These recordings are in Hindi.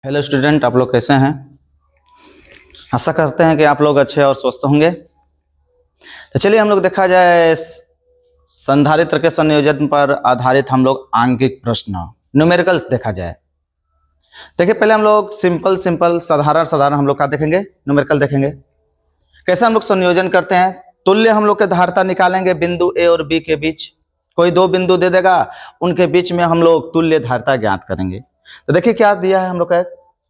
हेलो स्टूडेंट, आप लोग कैसे हैं? आशा करते हैं कि आप लोग अच्छे और स्वस्थ होंगे। तो चलिए हम लोग देखा जाए संधारित्र के संयोजन पर आधारित हम लोग आंकिक प्रश्न न्यूमेरिकल्स देखा जाए। देखिए पहले हम लोग सिंपल साधारण हम लोग क्या देखेंगे, न्यूमेरिकल देखेंगे। कैसे हम लोग संयोजन करते हैं, तुल्य हम लोग के धारता निकालेंगे बिंदु ए और बी के बीच। कोई दो बिंदु दे देगा, उनके बीच में हम लोग तुल्य धारता ज्ञात करेंगे। तो देखिए क्या दिया है हम लोग का,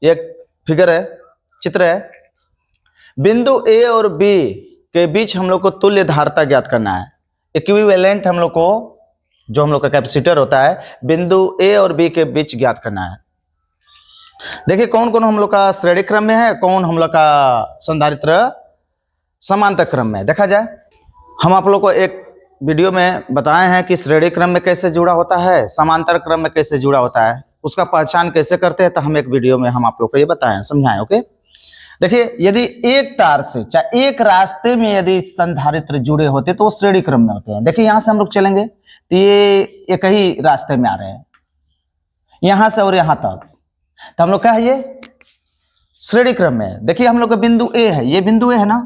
एक फिगर है, चित्र है। बिंदु ए और बी के बीच हम लोग को तुल्य धारता ज्ञात करना है। इक्विवेलेंट हम लोग को, जो हम लोग का कैपेसिटर होता है, बिंदु ए और बी के बीच ज्ञात करना है। देखिए कौन कौन हम लोग का श्रेणी क्रम में है, कौन हम लोग का संधारित्र समांतर क्रम में। देखा जाए, हम आप लोग को एक वीडियो में बताए हैं कि श्रेणी क्रम में कैसे जुड़ा होता है, समांतर क्रम में कैसे जुड़ा होता है, उसका पहचान कैसे करते हैं। तो हम एक वीडियो में हम आप लोग को ये बताएं, समझाएं। ओके, देखिए यदि एक तार से चाहे एक रास्ते में यदि संधारित्र जुड़े होते तो वो श्रेणी क्रम में होते हैं। देखिए यहां से हम लोग चलेंगे तो ये एक ही रास्ते में आ रहे हैं, यहां से और यहां तक, तो हम लोग क्या है, ये श्रेणी क्रम में है। देखिए हम लोग का बिंदु ए है, ये बिंदु ए है ना,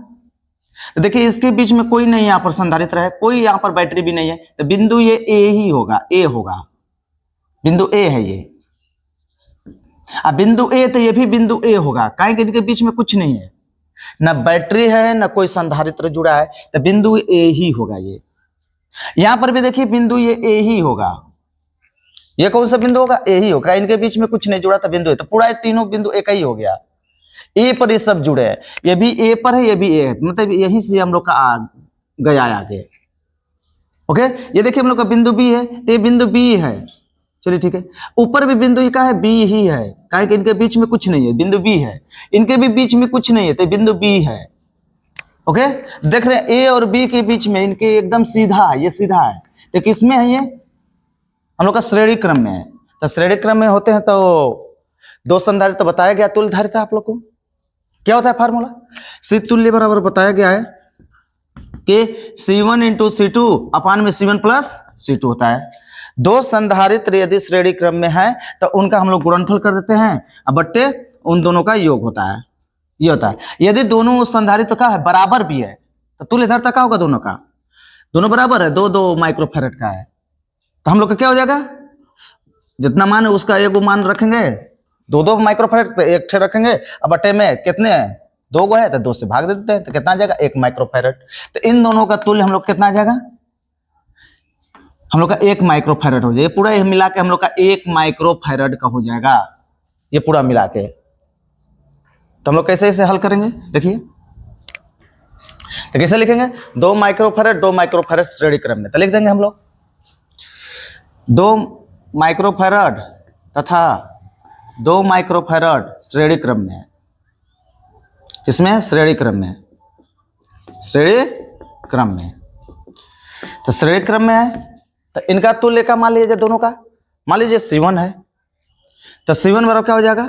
तो देखिए इसके बीच में कोई नहीं, यहां पर संधारित्र है, कोई यहां पर बैटरी भी नहीं है, तो बिंदु ये ए ही होगा, ए होगा, बिंदु ए है ये। अब बिंदु ए तो ये भी बिंदु ए होगा, काहे कि इनके बीच में कुछ नहीं है, ना बैटरी है ना कोई संधारित्र जुड़ा है, तो बिंदु ए ही होगा ये। यहां पर भी देखिए बिंदु ये ए ही होगा, ये कौन सा बिंदु होगा, ए ही होगा, इनके बीच में कुछ नहीं जुड़ा था बिंदु ए, तो पूरा तीनों बिंदु एक ही हो गया। ए पर ये सब जुड़े हैं, ये भी ए पर है, ये भी ए है, मतलब यही से हम लोग का गया आगे। ओके, ये देखिए हम लोग का बिंदु बी है, तो ये बिंदु बी है, चलिए ठीक है। ऊपर भी बिंदु का है, बी ही है, काहे कि इनके बीच में कुछ नहीं है, बिंदु बी है, इनके भी बीच में कुछ नहीं है, तो बिंदु बी है। ओके, देख रहे हैं ए और बी के बीच में इनके एकदम सीधा है, ये सीधा है, तो किसमें है, ये हम लोग का श्रेणी क्रम में है। तो श्रेणी क्रम में होते हैं तो दो संधारित्र तो बताया गया, तुल्य धारिता आप लोग को क्या होता है फार्मूला, सी तुल्य बराबर बताया गया है कि C1 इंटू C2 अपान में C1 प्लस C2 होता है। दो संधारित्र यदि श्रेणी क्रम में है तो उनका हम लोग गुणनफल कर देते हैं, अब बट्टे उन दोनों का योग होता है, ये होता है। यदि दोनों संधारित्र का है बराबर भी है तो तुल्य धारिता क्या होगा, दोनों का, दोनों बराबर है, 2-2 माइक्रोफैराड का है, तो हम लोग का क्या हो जाएगा, जितना मान है उसका एक मान रखेंगे, 2-2 माइक्रोफैराड पे एक ठे रखेंगे, अब बट्टे में कितने हैं, 2 गो है तो 2 से भाग दे देते हैं, तो कितना आ जाएगा, 1 माइक्रोफैराड। तो इन दोनों का तुल्य हम लोग कितना आ जाएगा, हम लोग का 1 माइक्रोफैराड हो जाएगा, पूरा ये मिला के हम लोग का 1 माइक्रोफैराड का हो जाएगा, ये पूरा मिला के। तो हम लोग कैसे इसे हल करेंगे, देखिए तो कैसे लिखेंगे, 2 माइक्रोफैराड श्रेणी क्रम में, तो लिख देंगे हम लोग 2 माइक्रोफैराड तथा 2 माइक्रोफैराड श्रेणी क्रम में, इसमें श्रेणी क्रम में, श्रेणी क्रम में, तो श्रेणी क्रम में है, तो इनका तुल्य का मान लीजिए, दोनों का मान लीजिए C1 है, तो C1 बराबर क्या हो जाएगा,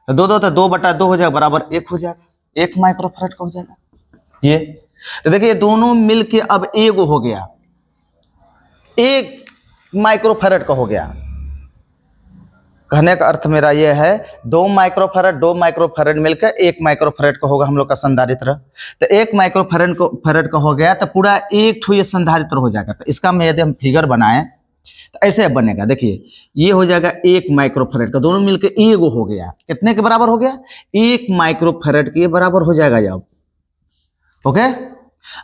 2-2 तो 2/2 हो जाएगा, बराबर 1 हो जाएगा, 1 माइक्रोफैराड का हो जाएगा ये। तो देखिए दोनों मिलके अब 1 हो गया, 1 माइक्रोफैराड का हो गया। कहने का अर्थ मेरा यह है 2 माइक्रोफैराड मिलकर 1 माइक्रोफैराड का होगा हम लोग का संधारित्र। तो 1 माइक्रोफैराड का हो गया तो पूरा एक ठो ये संधारित्र हो जाएगा। तो इसका में यदि हम फिगर बनाएं तो ऐसे बनेगा, देखिए ये हो जाएगा 1 माइक्रोफैराड का, दोनों मिलकर 1 हो गया, कितने के बराबर हो गया, 1 माइक्रोफैराड के बराबर हो जाएगा जब। ओके,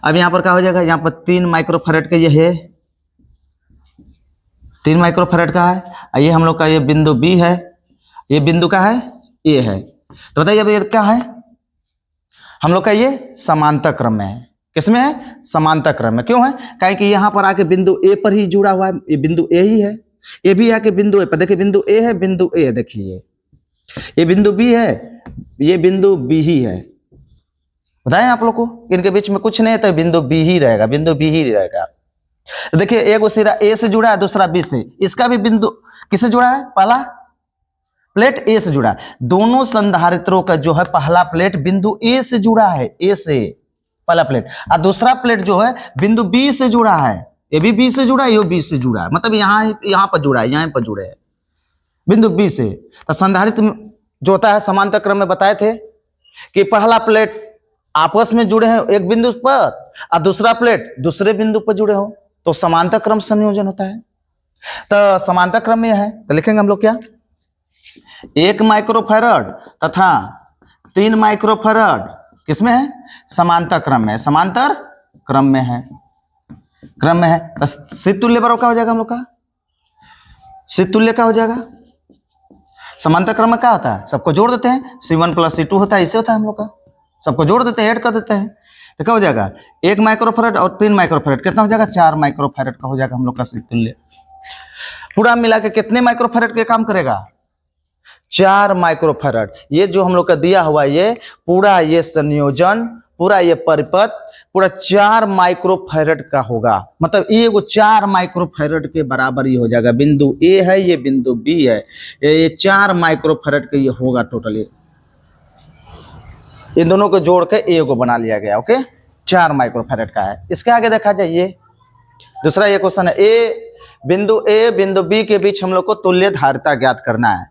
अब यहाँ पर क्या हो जाएगा, यहाँ पर 3 माइक्रोफैराड का ये है, 3 माइक्रोफैराड का है, ये हम लोग का ये बिंदु बी है, ये बिंदु का है ए है, तो बताइए अब ये क्या है, हम लोग का ये समांतर क्रम में है, किसमें है, समांतर क्रम में। क्यों है, काहे कि यहाँ पर आके बिंदु ए पर ही जुड़ा हुआ है, ये बिंदु ए ही है, ये भी आके बिंदु ए पर, देखिए बिंदु ए है, बिंदु ए देखिए, ये बिंदु बी है, ये बिंदु बी ही है, बताएं आप लोग को, इनके बीच में कुछ नहीं है तो बिंदु बी ही रहेगा, बिंदु बी ही रहेगा। देखिए एक सिरा ए से जुड़ा है, दूसरा बी से, इसका भी बिंदु किससे जुड़ा है, पहला प्लेट ए से जुड़ा है, दोनों संधारित्रों का जो है पहला प्लेट बिंदु ए से जुड़ा है, ए से पहला प्लेट, और दूसरा प्लेट जो है बिंदु बी से जुड़ा है, ये भी बी से जुड़ा है, ये बी से जुड़ा है, मतलब यहाँ पर जुड़ा है, यहाँ पर जुड़े है बिंदु बी से। तो संधारित्र जो होता है समांतर क्रम में बताए थे कि पहला प्लेट आपस में जुड़े हैं एक बिंदु पर और दूसरा प्लेट दूसरे बिंदु पर जुड़े हो तो समांतर क्रम संयोजन होता है। तो समांतर क्रम में है तो लिखेंगे हम लोग क्या, 1 माइक्रोफैराड तथा 3 माइक्रोफैराड किसमें है, समांतर क्रम में, समांतर क्रम में है, क्रम में है। तो शीत तुल्य बराबर क्या हो जाएगा हम लोग का, शीत तुल्य क्या हो जाएगा, समांतर क्रम में क्या होता है, सबको जोड़ देते हैं, C1 + C2 होता है, इससे होता है हम लोग का, सबको जोड़ देते हैं, ऐड कर देते हैं, तो क्या हो जाएगा 1 माइक्रोफैराड और 3 माइक्रोफैराड कितना हो जाएगा, 4 माइक्रोफैराड का हो जाएगा हम लोग का शीत तुल्य। पूरा मिला के कितने माइक्रोफैराड के काम करेगा, 4 माइक्रोफैराड। ये जो हम लोग का दिया हुआ ये पूरा ये संयोजन पूरा ये परिपथ पूरा 4 माइक्रोफैराड का होगा, मतलब ये वो 4 माइक्रोफैराड के बराबर ही हो जाएगा। बिंदु ए है, ये बिंदु बी है, ये 4 माइक्रोफैराड का ये होगा टोटली। इन दोनों को जोड़ के ए को बना लिया गया, ओके, 4 माइक्रोफैराड का है। इसके आगे देखा जाए ये दूसरा ये क्वेश्चन है, ए बिंदु बी के बीच हम लोग को तुल्य धारिता ज्ञात करना है,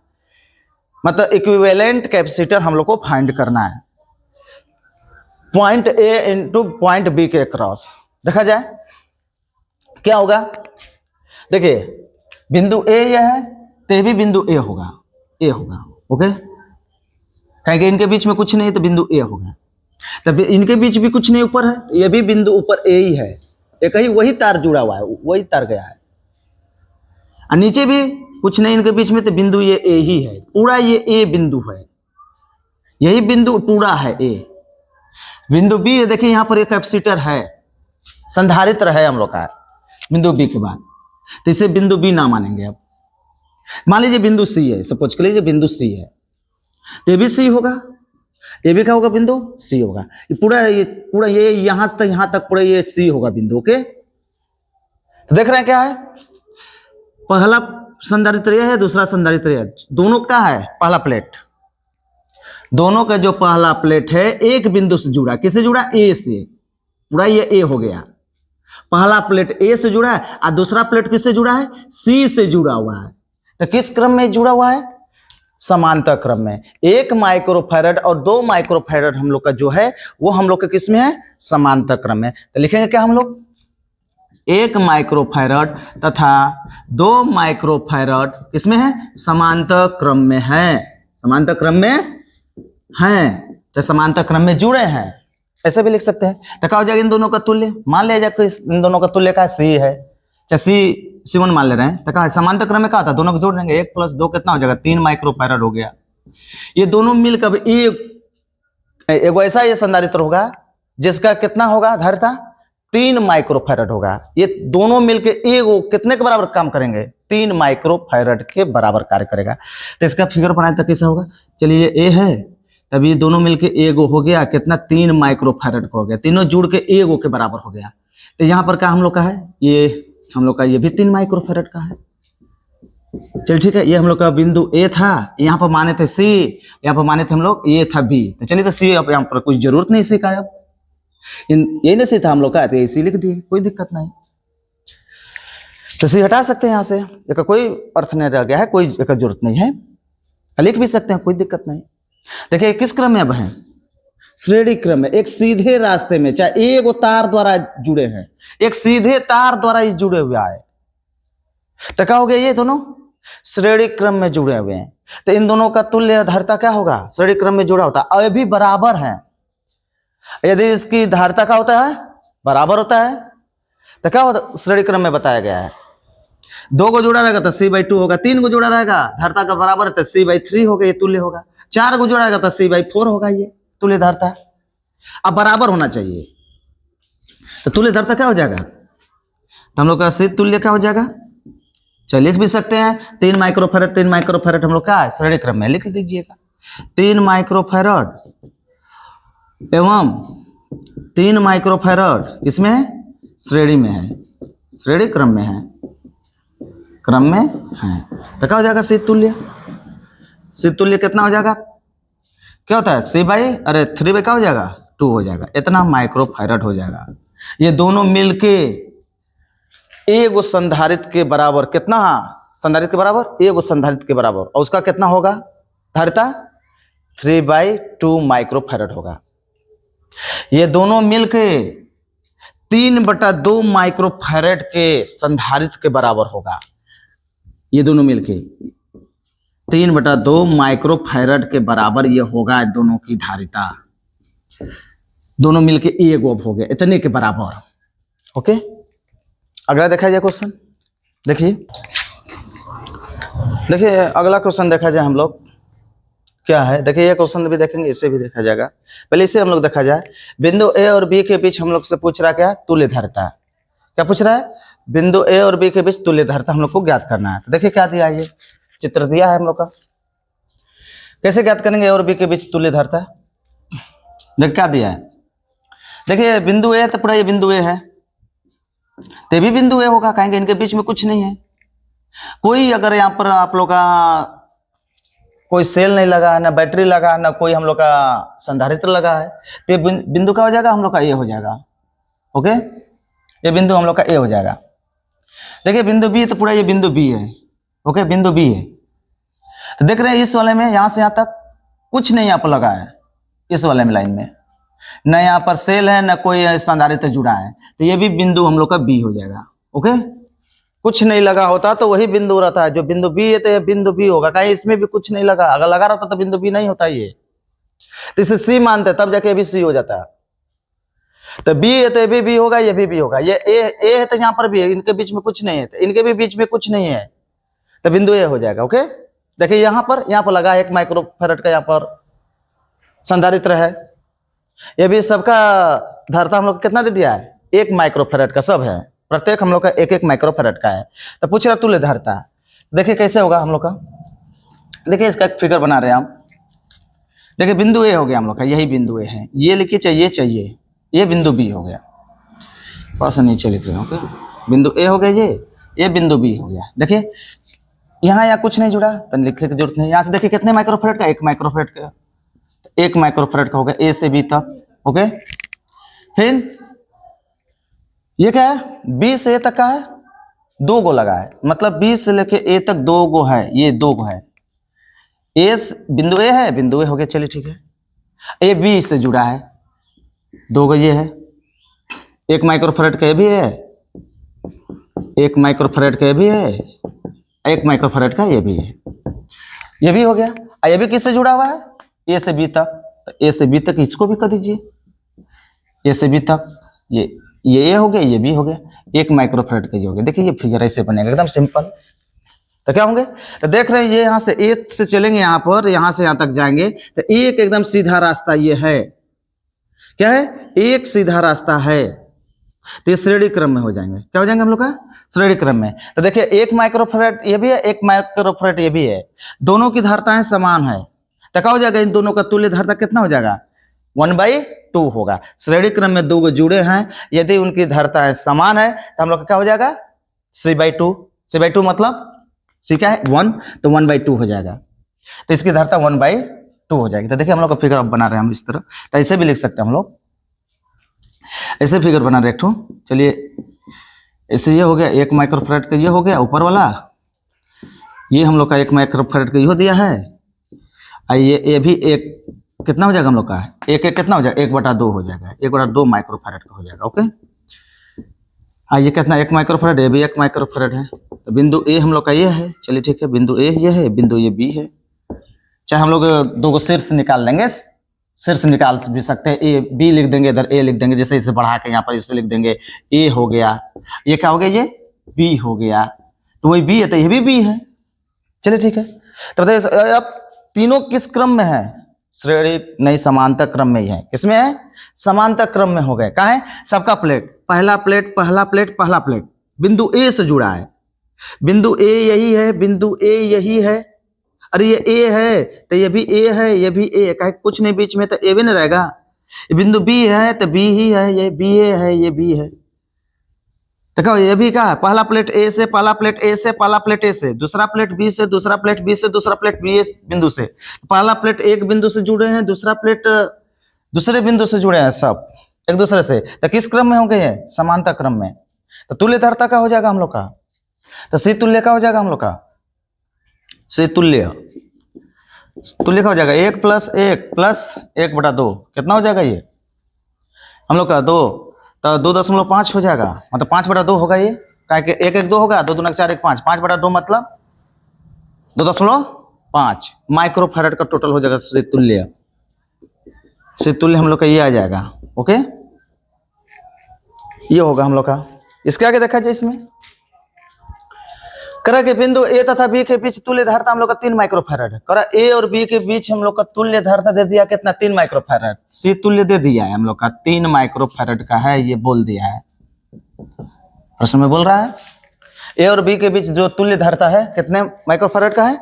मतलब इक्विवेलेंट कैपेसिटर हम लोग को फाइंड करना है point A into point B के क्रॉस। देखा जाए क्या होगा, देखिए बिंदु ए यह है तो ये भी बिंदु ए होगा, ए होगा, ओके, कहेंगे इनके बीच में कुछ नहीं तो बिंदु ए होगा, तब इनके बीच भी कुछ नहीं ऊपर है, ये भी बिंदु ऊपर ए ही है, एक ही वही तार जुड़ा हुआ है, वही तार गया है, और नीचे भी कुछ नहीं इनके बीच में तो बिंदु ये ए ही है, पूरा ये ए बिंदु है, यही बिंदु पूरा है ए। बिंदु बी देखिए यहां पर एक कैपेसिटर है, संधारित्र है हम लोग का बिंदु बी के बाद, तो इसे बिंदु बी ना मानेंगे। अब मान लीजिए बिंदु सी है, सपोज कर लीजिए बिंदु सी है, तो ये भी सी होगा, ये भी क्या होगा, बिंदु सी होगा, ये पूरा ये यहां तक पूरा ये सी होगा बिंदु, ओके। तो देख रहे हैं क्या है, पहला संधारित्र ये है, दूसरा संधारित्र ये है, दोनों का है पहला प्लेट, दोनों का जो पहला प्लेट है एक बिंदु से जुड़ा, किससे जुड़ा, ए से, पूरा ये ए हो गया, पहला प्लेट ए से जुड़ा है और दूसरा प्लेट किससे जुड़ा है, सी से जुड़ा हुआ है। तो किस क्रम में जुड़ा हुआ है, समांतर क्रम में। 1 माइक्रोफैराड और 2 माइक्रोफैराड हम लोग का जो है वो हम लोग के किस में है, समांतर क्रम में। तो लिखेंगे क्या हम लोग, 1 माइक्रोफैराड तथा 2 माइक्रोफैराड किसमें है, समांतर क्रम में है, समांतर क्रम में हैं, तो समांतर क्रम में जुड़े हैं, ऐसे भी लिख सकते हैं। तो क्या हो जाएगा इन दोनों का तुल्य, मान लिया जाए इन दोनों का तुल्य का सी है, चाहे C1 मान ले रहे हैं, तो क्या समांतर क्रम में क्या था, दोनों को जोड़ देंगे, 1 + 2 कितना हो जाएगा, 3 माइक्रोफैराड हो गया। ये दोनों मिलकर एक ऐसा ये संधारित्र होगा जिसका कितना होगा धारिता, 3 माइक्रोफैराड होगा। ये दोनों मिलकर एक कितने के बराबर काम करेंगे, 3 माइक्रोफैराड के बराबर कार्य करेगा। तो इसका फिगर बनाए तो कैसा होगा, चलिए ये ए है, तब ये दोनों मिलके एगो हो गया कितना, 3 माइक्रोफैराड का हो गया, तीनों जुड़ के एगो के बराबर हो गया। तो यहाँ पर क्या हम लोग का है, ये हम लोग का ये भी 3 माइक्रोफैराड का है। चलिए ठीक है, ये हम लोग का बिंदु ए था, यहाँ पर माने थे सी, यहाँ पर माने थे हम लोग ये था बी, तो चलिए तो सी अब यहाँ पर कुछ जरूरत नहीं सी का, अब ये नहीं सी था हम लोग का, तो सी लिख दिए, कोई दिक्कत नहीं, तो सी हटा सकते हैं यहाँ से, इसका कोई अर्थ नहीं रह गया है, कोई जरूरत नहीं है, लिख भी सकते हैं, कोई दिक्कत नहीं। देखिए किस क्रम में अब हैं, श्रेणी क्रम में, एक सीधे रास्ते में, चाहे एक तार द्वारा जुड़े हैं, एक सीधे तार द्वारा ही जुड़े हुए है, तो क्या हो गया, ये दोनों श्रेणी क्रम में जुड़े हुए हैं, तो इन दोनों का तुल्य धारिता क्या होगा, श्रेणी क्रम में जुड़ा होता है, अभी बराबर है, यदि इसकी धारिता क्या होता है, बराबर होता है, तो क्या होता है, श्रेणी क्रम में बताया गया है, 2 को जोड़ा रहेगा तो C/2 होगा, 3 को जोड़ा रहेगा धारिता का बराबर है तो C/3 होगा, ये तुल्य होगा, 4 को जोड़ा रहेगा तो C/4 होगा, ये तुल्य धारिता। अब बराबर होना चाहिए, तो तुल्य धारिता क्या हो जाएगा, तो हम लोग का शीत तुल्य क्या हो जाएगा, चलिए लिख भी सकते हैं, 3 माइक्रोफैराड 3 माइक्रोफैराड हम लोग क्या है, श्रेणी क्रम में, लिख दीजिएगा 3 माइक्रोफैराड एवं 3 माइक्रोफैराड इसमें है, श्रेणी में है, श्रेणी क्रम में है, क्रम में है, तो क्या हो जाएगा शीत तुल्य, शीत तुल्य कितना हो जाएगा, क्या होता है C/3 क्या हो जाएगा, 2 हो जाएगा, इतना माइक्रोफैराड हो जाएगा। ये दोनों मिलके एगो संधारित्र के बराबर, कितना संधारित्र के बराबर, एगो संधारित्र के बराबर, और उसका कितना होगा धारिता, 3/2 माइक्रोफैरड होगा। ये दोनों मिलके 3/2 माइक्रोफैरड के संधारित्र के बराबर होगा। ये दोनों मिलके 3/2 माइक्रोफैरड के बराबर ये होगा। दोनों की धारिता दोनों मिलके एक ओम हो गया, इतने के बराबर। ओके, अगला देखा जाए क्वेश्चन। देखिए अगला क्वेश्चन देखा जाए हम लोग क्या है। देखिए ये क्वेश्चन भी देखेंगे, इसे भी देखा जाएगा। पहले इसे हम लोग देखा जाए। बिंदु ए और बी के बीच हम लोग से पूछ रहा क्या, तुल्य धारिता। क्या पूछ रहा है, बिंदु ए और बी के बीच तुल्य धारिता हम लोग को ज्ञात करना है। तो देखिए क्या दिया है, ये चित्र दिया है हम लोग का। कैसे ज्ञात करेंगे ए और बी के बीच तुल्य धारिता। देखिए क्या दिया है, देखिए बिंदु ए तो पूरा ये बिंदु ए है, तो भी बिंदु ए होगा, कहेंगे इनके बीच में कुछ नहीं है। कोई अगर यहाँ पर आप लोग का कोई सेल नहीं लगा है, ना बैटरी लगा है, ना कोई हम लोग का संधारित्र लगा है, तो ये बिंदु का हो जाएगा हम लोग का ए हो जाएगा। ओके, ये बिंदु हम लोग का ए हो जाएगा। देखिए बिंदु बी तो पूरा ये बिंदु बी है। ओके, बिंदु बी है। तो देख रहे हैं इस वाले में यहां से यहां तक कुछ नहीं यहाँ पर लगा है, इस वाले में लाइन में न यहाँ पर सेल है, न कोई संधारित्र जुड़ा है, तो ये भी बिंदु हम लोग का बी हो जाएगा। ओके, कुछ नहीं लगा होता तो वही बिंदु रहता है। जो बिंदु बी है तो ये बिंदु बी होगा, कहीं इसमें भी कुछ नहीं लगा। अगर लगा रहता तो बिंदु बी नहीं होता ये, तो इसे सी मानते तब जाके ये भी सी हो जाता है। तो बी है तो ये भी बी होगा, ये भी बी होगा। ये ए है तो यहाँ पर भी है, इनके बीच में कुछ नहीं है, तो इनके भी बीच में कुछ नहीं है, तो बिंदु ए हो जाएगा। ओके, देखिए यहाँ पर लगा 1 माइक्रोफैरड का यहाँ पर संधारित्र है। ये भी सबका धारिता हम लोग कितना दे दिया है, 1 माइक्रोफैरड का सब है, प्रत्येक हम लोग का 1 माइक्रोफैरड का है। तो पूछ रहा तुल्य धारिता। देखिए कैसे होगा हम लोग का, देखिए इसका एक फिगर बना रहे हैं हम। देखिए बिंदु ए हो गया हम लोग का, यही बिंदु ए है, ये लिखिए चाहिए, ये बिंदु बी हो गया, थोड़ा सा नीचे लिख रहे हैं। ओके, बिंदु ए हो गया, ये बिंदु बी हो गया। देखिए यहाँ कुछ नहीं जुड़ा तो लिखने की जरूरत नहीं। यहाँ से देखिए कितने माइक्रोफैरड का, 1 माइक्रोफैरड का, 1 माइक्रोफैरड का हो गया ए से बी तक। ओके, फिर ये क्या है, बी से ए तक का है, 2 गो लगा है, मतलब बी से लेके ए तक 2 गो है, ये 2 गो है। ए बिंदु ए है, बिंदु ए हो गया, चलिए ठीक है। ए बी से जुड़ा है, 2 गो ये है, 1 माइक्रोफैरड का ये भी है, 1 माइक्रोफैरड का ये भी है, 1 माइक्रोफैरड का ये भी है, ये भी हो गया। ये भी किससे जुड़ा हुआ है, ए से बी तक, तो ए से बी तक इसको भी कर दीजिए, ए से बी तक, ये हो गया, ये भी हो गया, 1 माइक्रोफैरड का ये हो गया। देखिए ये फिगर ऐसे बनेगा, एकदम सिंपल। तो क्या होंगे, तो देख रहे हैं ये यहाँ से ए से चलेंगे, यहाँ पर यहाँ से यहाँ तक जाएंगे, तो एक एकदम सीधा रास्ता ये है, क्या है, एक सीधा रास्ता है। तो ये श्रेणी क्रम में हो जाएंगे, क्या हो जाएंगे हम लोग का, श्रेणी क्रम में। तो देखिए 1 माइक्रोफैरड ये भी है, 1 माइक्रोफैरड ये भी है, दोनों की धारिताएं समान है। तो क्या हो जाएगा, इन दोनों का तुल्य धारिता कितना हो जाएगा, 1/2 होगा। श्रेणी क्रम में 2 जुड़े हैं, यदि उनकी धारिताएं समान है तो हम लोग का क्या हो जाएगा, C/2। C/2 मतलब C क्या है, 1, तो 1/2 हो जाएगा। तो इसकी धारिता 1/2 हो जाएगी। तो देखिए हम लोग का फिगर अब बना रहे हैं हम इस तरह, तो ऐसे भी लिख सकते हैं हम लोग, ऐसे फिगर बना रहे हैं। चलिए ऐसे ये हो गया, 1 माइक्रोफैरड का ये हो गया ऊपर वाला, ये हम लोग का 1 माइक्रोफैरड का ये हो दिया है। ये भी एक कितना हो जाएगा हम लोग का, एक कितना हो जाएगा, 1/2 हो जाएगा, 1/2 माइक्रोफैरड का हो जाएगा। ओके, ये कितना, 1 माइक्रोफैरड, ये भी 1 माइक्रोफैरड है। तो बिंदु ए हम लोग का ये है, चलिए ठीक है, बिंदु ए ये है, बिंदु ये बी है। चाहे हम लोग 2 गो शीर्ष निकाल लेंगे, शीर्ष निकाल भी सकते हैं, ए बी लिख देंगे, इधर ए लिख देंगे, जैसे इसे बढ़ा के यहाँ पर इसे लिख देंगे, ए हो गया, ये क्या हो गया, ये बी हो गया, तो वही बी है, तो ये भी बी है। चलिए ठीक है, तो बताइए अब तीनों किस क्रम में है, श्रेणी नहीं समांतर क्रम में ही है। किसमें है, समांतर क्रम में हो गए। कहाँ है, सबका प्लेट, पहला प्लेट, पहला प्लेट, पहला प्लेट बिंदु ए से जुड़ा है, बिंदु ए यही है, बिंदु ए यही है, अरे ये ए है तो ये भी ए है, ये भी ए है, कहे कुछ नहीं बीच में, तो ए भी नहीं रहेगा। ये बिंदु बी है तो बी ही है, ये बी ए है, ये बी है। तो क्या ये भी क्या है, पहला प्लेट ए से, पहला प्लेट ए से, पहला प्लेट ए से, दूसरा प्लेट बी से, दूसरा प्लेट बी से, दूसरा प्लेट बी बिंदु से। पहला प्लेट एक बिंदु से जुड़े हैं, दूसरा प्लेट दूसरे बिंदु से जुड़े हैं, सब एक दूसरे से। तो किस क्रम में हो गए हैं, समांतर क्रम में। तो तुल्य धारिता का हो जाएगा हम लोग का, तो C तुल्य का हो जाएगा हम लोग का, C तुल्य। तो लिखा हो जाएगा 1+1+1/2 कितना हो जाएगा ये हम लोग का 2, तो 2.5 हो जाएगा, मतलब 5/2 होगा ये, क्या कि 1 1 2 होगा, 2 2 4 1 5, 5/2 मतलब 2.5 माइक्रोफैरड का टोटल हो जाएगा तुल्य हम लोग का ये आ जाएगा। ओके, ये होगा हम लोग का। इसके आगे देखा जाए, इसमें करा के बिंदु ए तथा बी के बीच तुल्य धारिता हम लोग का 3 माइक्रोफैरड है। करा ए और बी के बीच हम लोग का तुल्य धारिता दे दिया कितना, 3 माइक्रोफैरड। सी तुल्य दे दिया है हम लोग का 3 माइक्रोफैरड का है, ये बोल दिया है प्रश्न में बोल रहा है। ए और बी के बीच जो तुल्य धारिता है कितने माइक्रोफैरड का है,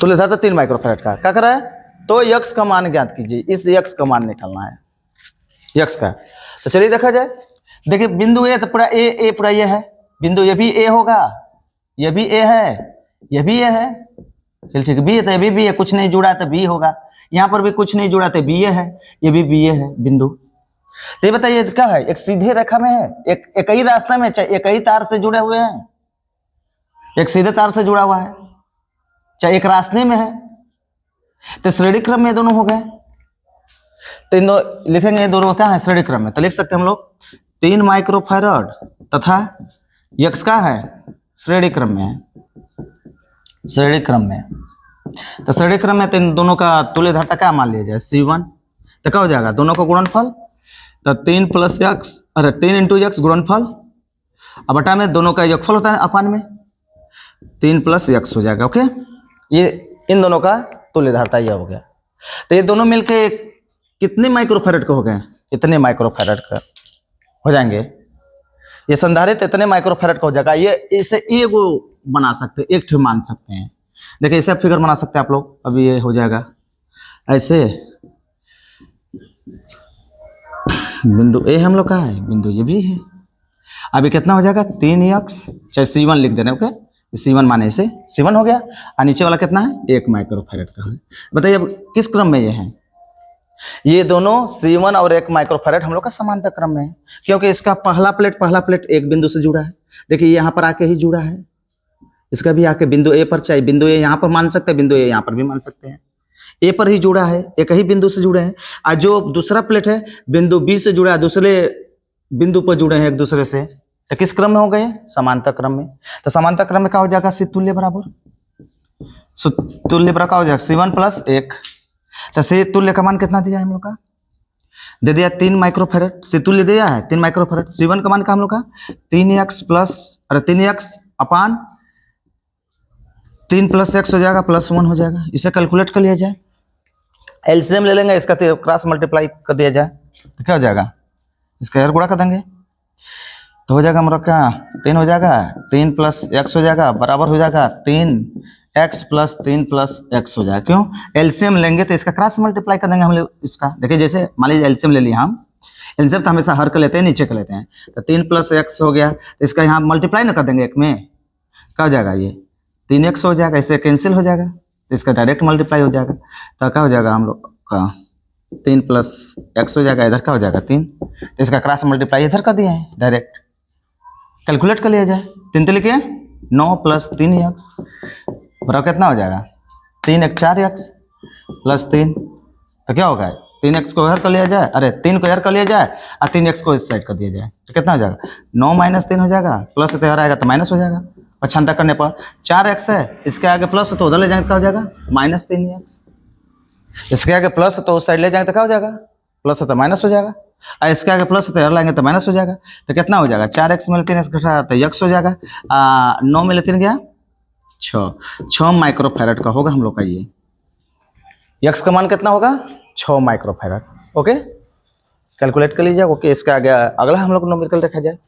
तुल्य धारिता 3 माइक्रोफैरड का। क्या कर रहा है, तो यक्स का मान ज्ञात कीजिए, इस यक्स का मान निकालना है यक्स का। तो चलिए देखा जाए, देखिए बिंदु ए तो पूरा ए पूरा ये है, बिंदु ये भी ए होगा, ये भी ए है, ये भी ए है, चल ठीक है, बी है तो ये भी है, कुछ नहीं जुड़ा तो बी होगा, यहाँ पर भी कुछ नहीं जुड़ा तो बी ए है, ये भी बी ए है बिंदु। तो ये बताइए क्या है, एक सीधे रेखा में है, एक ही रास्ते में, चाहे एक ही तार से जुड़े हुए हैं, एक सीधे तार से जुड़ा हुआ है, चाहे एक रास्ते में है, तो श्रेणी क्रम में दोनों हो गए। तो इन दो लिखेंगे, दोनों क्या है श्रेणी क्रम में, तो लिख सकते हैं हम लोग 3 माइक्रोफैरड तथा यक्स का है श्रेणी क्रम में है, श्रेणी क्रम में। तो श्रेणी क्रम में तो इन दोनों का तुल्य धारिता क्या मान लिया जाए, C1। तो क्या हो जाएगा, दोनों का गुणनफल, तो 3 + x, अरे 3 × x गुणनफल, अब बटा में दोनों का योगफल होता है अपान में, 3 + x हो जाएगा। ओके, ये इन दोनों का तुल्य धारिता यह हो गया। तो ये दोनों मिलके कितने माइक्रोफैरड का हो गए, इतने माइक्रोफैरड का हो जाएंगे। ये संधारित्र इतने माइक्रोफैरड का हो जाएगा। ये इसे एक बना सकते हैं, एक ठे मान सकते हैं। देखिए इसे फिगर बना सकते हैं आप लोग, अभी ये हो जाएगा ऐसे, बिंदु ए हम लोग का है, बिंदु ये भी है, अभी कितना हो जाएगा 3x, चाहे C1 लिख देना। ओके, C1 माने इसे C1 हो गया, और नीचे वाला कितना है 1 माइक्रोफैरड का है। बताइए अब किस क्रम में ये है, ये दोनों C1 और 1 माइक्रोफैरड हम लोग का समांतर क्रम में है, क्योंकि इसका पहला प्लेट एक बिंदु से जुड़ा है। देखिए यहाँ पर आके ही जुड़ा है, इसका भी आके बिंदु ए पर, चाहे बिंदु ए यहाँ पर मान सकते हैं, बिंदु ए यहाँ पर भी मान सकते हैं, ए पर ही जुड़ा है, एक ही बिंदु से जुड़े हैं। और जो दूसरा प्लेट है बिंदु बी से जुड़ा है, दूसरे बिंदु पर जुड़े हैं एक दूसरे से, तो किस क्रम में हो गए, समांतर क्रम में। तो समांतर क्रम में क्या हो जाएगा, तुल्य बराबर, तुल्य बराबर क्या हो जाएगा C1 + 1। तो से तुल्य का मान कितना दिया है हम लोग का, दे दिया 3 माइक्रोफैरड, से तुल्य दिया है 3 माइक्रोफैरड। C1 का मान का हम लोग का 3x अपान 3 + x हो जाएगा, +1 हो जाएगा। इसे कैलकुलेट कर लिया जाए, एलसीएम ले लेंगे, इसका क्रॉस मल्टीप्लाई कर दिया जाए तो क्या हो जाएगा, इसका यार गुणा कर देंगे तो हो जाएगा हमारा क्या 3 हो जाएगा, 3 + x हो जाएगा बराबर हो जाएगा 3x + 3 + x हो जाएगा। क्यों, एलसीएम लेंगे तो इसका क्रॉस मल्टीप्लाई कर देंगे हम लोग इसका। देखिए जैसे मान लीजिए एलसीएम ले लिया हम, एलसीएम तो हमेशा हर कर लेते हैं, नीचे कर लेते हैं, तो 3 + x हो गया, तो इसका यहाँ मल्टीप्लाई ना कर देंगे एक में, क्या हो जाएगा ये 3x हो जाएगा, इससे कैंसिल हो जाएगा, तो इसका डायरेक्ट मल्टीप्लाई हो जाएगा। तो क्या हो जाएगा हम लोग का 3 + x हो जाएगा, इधर क्या हो जाएगा 3, तो इसका क्रॉस मल्टीप्लाई इधर कर दिए हैं, डायरेक्ट कैलकुलेट कर लिया जाए। 3 लिखिए 9 + 3x बराबर कितना हो जाएगा 3 × 4x + 3, तो क्या होगा 3x को इधर कर लिया जाए, अरे 3 को इधर कर लिया जाए और 3x को इस साइड कर दिया जाए, तो कितना हो जाएगा 9 - 3 हो जाएगा, प्लस तो इधर आएगा तो माइनस हो जाएगा। पक्षांतर करने पर 4x है, इसके आगे प्लस तो उधर ले जाएंगे, क्या हो जाएगा -3x, इसके आगे प्लस तो उस साइड ले जाएंगे तो क्या हो जाएगा प्लस तो माइनस हो जाएगा, और इसके आगे प्लस तो इधर लाएंगे तो माइनस हो जाएगा। तो कितना हो जाएगा 4x में 3x घटा तो x हो जाएगा, 9 में 3 गया 6 माइक्रोफैरड का होगा हम लोग का ये, x का मान कितना होगा 6 माइक्रोफैरड। ओके, कैलकुलेट कर लीजिए। ओके, इसका आगे अगला हम लोग न्यूमेरिकल देखा जाए।